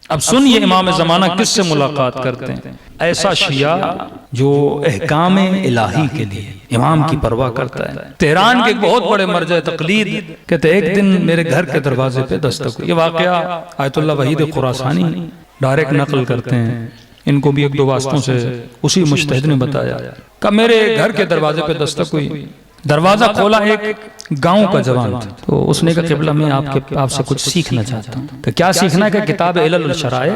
اب سنیے امام زمانہ کس سے ملاقات کرتے ہیں، ایسا شیعہ جو احکام الہی کے لیے امام کی پرواہ کرتا ہے۔ تہران کے ایک بہت بڑے مرجع تقلید کہتے ہیں ایک دن میرے گھر کے دروازے پہ دستک ہوئی۔ یہ واقعہ آیت اللہ وحید خراسانی ڈائریکٹ نقل کرتے ہیں، ان کو بھی ایک دو واسطوں سے اسی مجتہد نے بتایا کہ میرے گھر کے دروازے پہ دستک ہوئی، دروازہ کھولا ایک گاؤں کا جوان تھا، تو اس نے کہا قبلہ میں آپ سے کچھ سیکھنا چاہتا ہوں۔ کہ کیا سیکھنا ہے؟ کہ کتاب علل الشرائع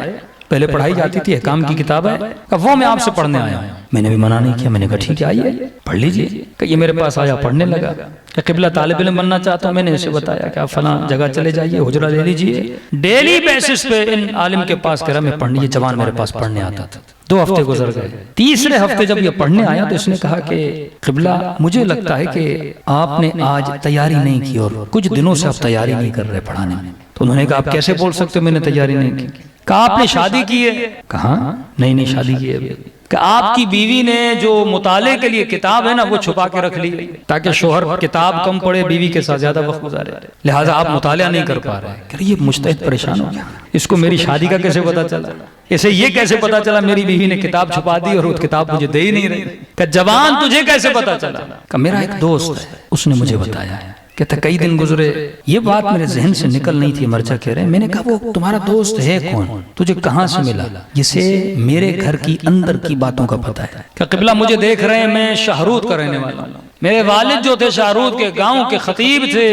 پہلے پڑھائی جاتی تھی، احکام کی کتاب ہے، کہ وہ میں آپ سے پڑھنے آیا ہوں۔ میں نے بھی منع نہیں کیا، میں نے کہا ٹھیک ہے آئیے پڑھ لیجئے۔ کہ یہ میرے پاس آیا، پڑھنے لگا کہ قبلہ طالب علم بننا چاہتا ہوں۔ میں نے اسے بتایا کہ آپ فلاں جگہ چلے جائیے، حجرہ لے لیجئے، ڈیلی بیسس پہ ان عالم کے پاس کہہ رہا میں پڑھنے، یہ جوان میرے پاس پڑھنے آتا تھا۔ 2 ہفتے گزر گئے، تیسرے ہفتے جب یہ پڑھنے آیا تو اس نے کہا کہ قبلہ مجھے لگتا ہے کہ آپ نے آج تیاری نہیں کی اور کچھ دنوں سے آپ تیاری نہیں کر رہے پڑھانے میں۔ تو انہوں نے کہا آپ کیسے بول سکتے ہو میں نے تیاری نہیں کی؟ کہا آپ نے شادی کی ہے؟ کہا نہیں شادی کی ہے۔ کہ آپ کی بیوی نے جو مطالعے کے لیے کتاب ہے نا وہ چھپا کے رکھ لی تاکہ شوہر کتاب کم پڑھے، بیوی کے ساتھ زیادہ وقت گزارے، لہٰذا آپ مطالعہ نہیں کر پا رہے۔ کہ یہ مجتہد پریشان ہو گیا، اس کو میری شادی کا کیسے پتا چلا، اسے یہ کیسے پتا چلا میری بیوی نے کتاب چھپا دی اور وہ کتاب مجھے دے ہی نہیں رہی۔ کہ جوان تجھے کیسے پتا چلا؟ کہ میرا ایک دوست ہے اس نے مجھے بتایا ہے۔ کہتا کئی دن گزرے، یہ بات میرے ذہن سے نکل نہیں تھی، مرجع کہہ رہے ہیں۔ میں نے کہا وہ تمہارا دوست ہے کون، تجھے کہاں سے ملا؟ جسے میرے گھر کی اندر کی باتوں کا پتہ ہے۔ کہ قبلہ مجھے دیکھ رہے ہیں، میں شاہرود کا رہنے والا ہوں، میرے والد جو تھے شاہرود کے گاؤں کے خطیب تھے،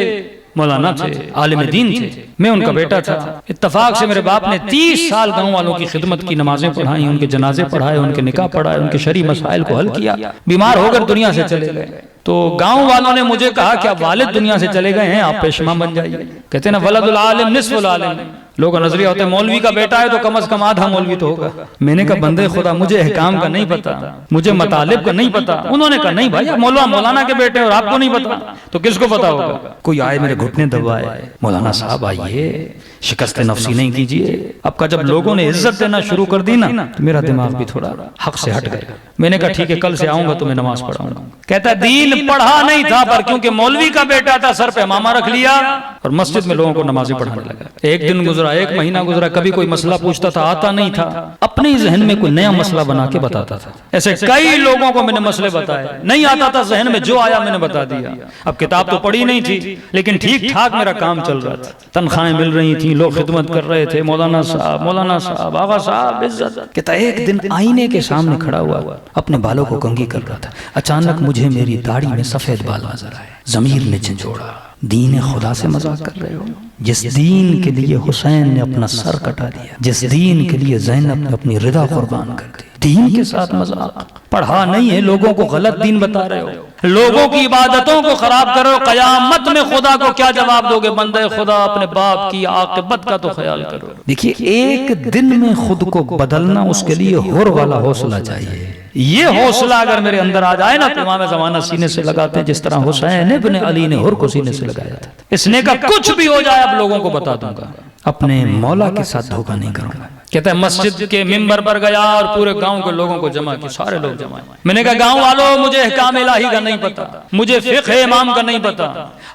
مولانا تھے، عالم دین تھے، میں ان کا بیٹا تھا۔ اتفاق سے میرے باپ نے 30 سال گاؤں والوں کی خدمت کی، نمازیں پڑھائیں، ان کے جنازے پڑھائے، ان کے نکاح پڑھائے، ان کے شرعی مسائل کو حل کیا، بیمار ہو کر دنیا سے چلے گئے۔ تو گاؤں والوں نے مجھے کہا کہ اب والد دنیا سے چلے گئے ہیں، آپ پیشوا بن جائیے۔ کہتے ہیں نا ولد العالم نصف العالم، لوگ نظریہ ہوتے ہیں مولوی کا بیٹا ہے تو کم از کم آدھا مولوی تو ہوگا۔ میں نے کہا بندے خدا مجھے احکام کا نہیں پتا، مجھے مطالب کا نہیں پتا۔ انہوں نے کہا نہیں بھائی آپ مولانا کے بیٹے اور آپ کو نہیں پتا تو کس کو پتا ہوگا؟ کوئی آئے میرے گھٹنے دبائے، مولانا صاحب آئیے، شکست نفسی نہیں کیجیے۔ اب کا جب لوگوں نے عزت دینا شروع کر دی نا تو میرا دماغ بھی تھوڑا حق سے ہٹ گیا۔ میں نے کہا ٹھیک ہے کل سے آؤں گا تو میں نماز پڑھاؤں گا۔ کہتا دین پڑھا نہیں تھا پر کیونکہ مولوی کا بیٹا تھا سر پہ امامہ رکھ لیا اور مسجد میں لوگوں کو نمازیں پڑھانے لگا۔ ایک دن گزرا، ایک مہینہ گزرا، کبھی کوئی مسئلہ پوچھتا تھا آتا نہیں تھا، اپنے ذہن میں کوئی نیا مسئلہ بنا کے بتاتا تھا۔ ایسے کئی لوگوں کو میں نے مسئلے بتائے، نہیں آتا تھا ذہن میں، جو آیا میں نے بتا دیا۔ اب کتاب تو پڑھی نہیں تھی لیکن ٹھیک ٹھاک میرا کام چل رہا تھا، تنخواہیں مل رہی تھیں، لوگ خدمت کر رہے تھے، مولانا صاحب آغا صاحب عزت۔ کہتا ایک دن آئینے کے سامنے کھڑا ہوا، اپنے بالوں کو کنگھی کر رہا تھا، اچانک مجھے میری داڑھی میں سفید بال نظر آئے۔ ضمیر نے جھنجھوڑا، دین خدا سے مذاق کر رہے ہو؟ جس دین کے لیے حسین نے اپنا سر کٹا دیا، جس دین کے لیے زینب نے اپنی رضا قربان کر دی، دین کے ساتھ مذاق؟ پڑھا نہیں ہے، لوگوں کو غلط دین بتا رہے ہو، لوگوں کی عبادتوں کو خراب کر رہے ہو۔ قیامت میں خدا کو کیا جواب دو گے؟ بندے خدا اپنے باپ کی عاقبت کا تو خیال کرو۔ دیکھیے ایک دن میں خود کو بدلنا، اس کے لیے ہور والا حوصلہ چاہیے۔ یہ حوصلہ اگر میرے اندر آ جائے نا تو امام زمانہ سینے سے لگاتے ہیں، جس طرح حسین ابن علی نے ہور کو سینے سے لگایا تھا۔ اس نے کہا کچھ بھی ہو جائے اب لوگوں کو بتا دوں گا، اپنے مولا کے ساتھ دھوکہ نہیں کروں گا۔ کہتا ہے مسجد کے منبر پر گیا اور پورے گاؤں کے لوگوں کو جمع کیا، سارے لوگ جمع۔ میں نے کہا گاؤں والوں مجھے احکام الہی کا نہیں پتا، مجھے فقہ امام کا نہیں پتا،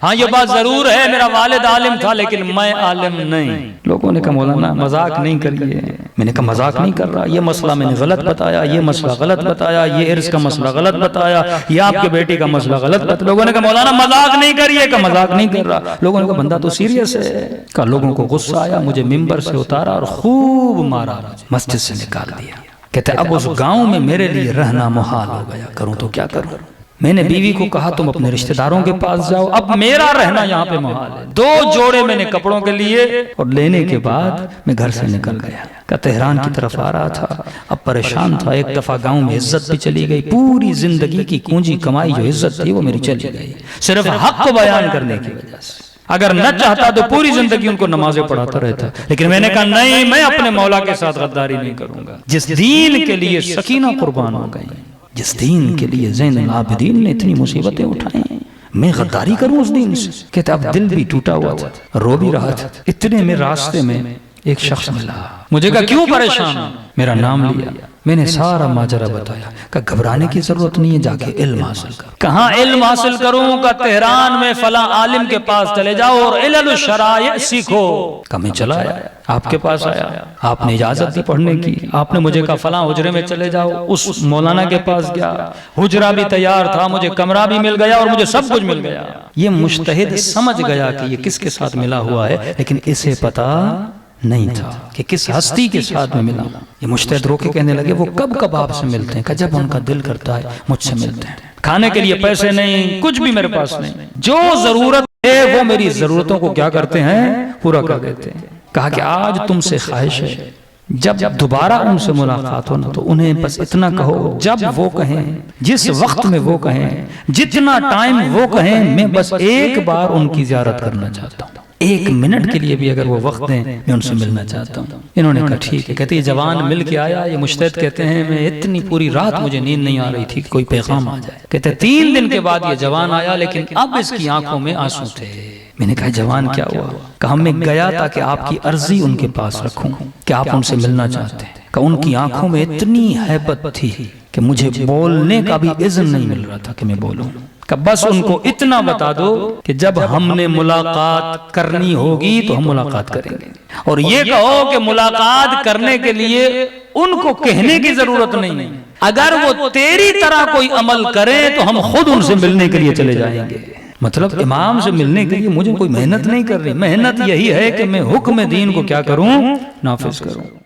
ہاں یہ بات ضرور ہے میرا والد عالم تھا لیکن میں عالم نہیں۔ لوگوں نے کہا مولانا مذاق نہیں کریے۔ میں نے کہا مذاق نہیں کر رہا، یہ مسئلہ میں نے غلط بتایا، یہ مسئلہ غلط بتایا، یہ عرض کا مسئلہ غلط بتایا، یہ آپ کے بیٹی کا مسئلہ غلط بتایا۔ لوگوں نے کہا مولانا مذاق نہیں کریے، کہ مذاق نہیں کر رہا۔ لوگوں نے کہا بندہ تو سیریس ہے۔ کہا لوگوں کو غصہ آیا، مجھے ممبر سے اتارا اور خوب مارا، مسجد سے نکال دیا۔ کہتے اب اس گاؤں میں میرے لیے رہنا محال ہو گیا، کروں تو کیا کروں؟ میں نے بیوی کو کہا تم اپنے رشتہ داروں کے پاس جاؤ، اب میرا رہنا یہاں پہ محال ہے۔ 2 جوڑے میں نے کپڑوں کے لیے اور لینے کے بعد میں گھر سے نکل گیا۔ کہ تہران کی طرف آ رہا تھا، اب پریشان تھا۔ ایک دفعہ گاؤں میں عزت بھی چلی گئی، پوری زندگی کی کنجی کمائی جو عزت تھی وہ میری چلی گئی، صرف حق کو بیان کرنے کی وجہ سے۔ اگر نہ چاہتا تو پوری زندگی ان کو نمازیں پڑھاتا رہتا، لیکن میں نے کہا نہیں، میں اپنے مولا کے ساتھ غداری نہیں کروں گا۔ جس دین کے لیے سکینہ قربان ہو گئی، جس دین کے لیے زین العابدین نے اتنی مصیبتیں اٹھائیں، میں غداری کروں اس دین سے؟ کہتے اب دل بھی ٹوٹا ہوا تھا، رو بھی رہا تھا۔ اتنے میں راستے میں ایک شخص ملا، مجھے کہا کیوں پریشان؟ میرا نام لیا، میں نے سارا ماجرا بتایا، کہا گھبرانے کی ضرورت نہیں ہے، جا کے علم حاصل کر۔ کہاں علم حاصل کروں؟ کہ تہران میں فلاں عالم کے پاس چلے جاؤ اور علل الشرائع سیکھو۔ کہ میں چلا آیا، آپ کے پاس آیا، آپ نے اجازت دی پڑھنے کی، آپ نے مجھے کہا فلاں حجرے میں چلے جاؤ، اس مولانا کے پاس گیا، حجرہ بھی تیار تھا، مجھے کمرہ بھی مل گیا اور مجھے سب کچھ مل گیا۔ یہ مجتہد سمجھ گیا کہ یہ کس کے ساتھ ملا ہوا ہے، لیکن اسے پتا نہیں تھا کہ کس ہستی کے ساتھ میں ملا۔ یہ مجتہد رو کے کہنے لگے وہ کب کب آپ سے ملتے ہیں؟ کہ جب ان کا دل کرتا ہے مجھ سے ملتے ہیں۔ کھانے کے لیے پیسے نہیں، کچھ بھی میرے پاس نہیں، جو ضرورت ہے وہ میری ضرورتوں کو کیا کرتے ہیں؟ پورا کر دیتے ہیں۔ کہا کہ آج تم سے خواہش ہے جب دوبارہ ان سے ملاقات ہو نا تو انہیں بس اتنا کہو، جب وہ کہیں، جس وقت میں وہ کہیں، جتنا ٹائم وہ کہیں، میں بس ایک بار ان کی زیارت کرنا چاہتا ہوں، ایک منٹ کے لیے بھی اگر وہ وقت دیں میں ان سے ملنا چاہتا ہوں۔ انہوں نے کہا ٹھیک ہے۔ کہتے یہ جوان مل کے آیا، یہ مجتہد کہتے ہیں میں اتنی پوری رات مجھے نیند نہیں آ رہی تھی کہ کوئی پیغام آ جائے۔ کہتے 3 دن کے بعد یہ جوان آیا، لیکن اب اس کی آنکھوں میں آنسو تھے۔ میں نے کہا جوان کیا ہوا؟ کہا میں گیا تھا کہ آپ کی عرضی ان کے پاس رکھوں کہ آپ ان سے ملنا چاہتے ہیں۔ کہ ان کی آنکھوں میں اتنی ہیبت تھی کہ مجھے بولنے کا بھی اذن نہیں مل رہا تھا کہ میں بولوں۔ کہ بس ان کو اتنا بتا دو کہ جب ہم نے ملاقات کرنی ہوگی تو ہم ملاقات کریں گے، اور یہ کہو کہ ملاقات کرنے کے لیے ان کو کہنے کی ضرورت نہیں ہے، اگر وہ تیری طرح کوئی عمل کریں تو ہم خود ان سے ملنے کے لیے چلے جائیں گے۔ مطلب امام سے ملنے کے لیے مجھے کوئی محنت نہیں کر رہی، محنت یہی ہے کہ میں حکم دین کو کیا کروں؟ نافذ کروں۔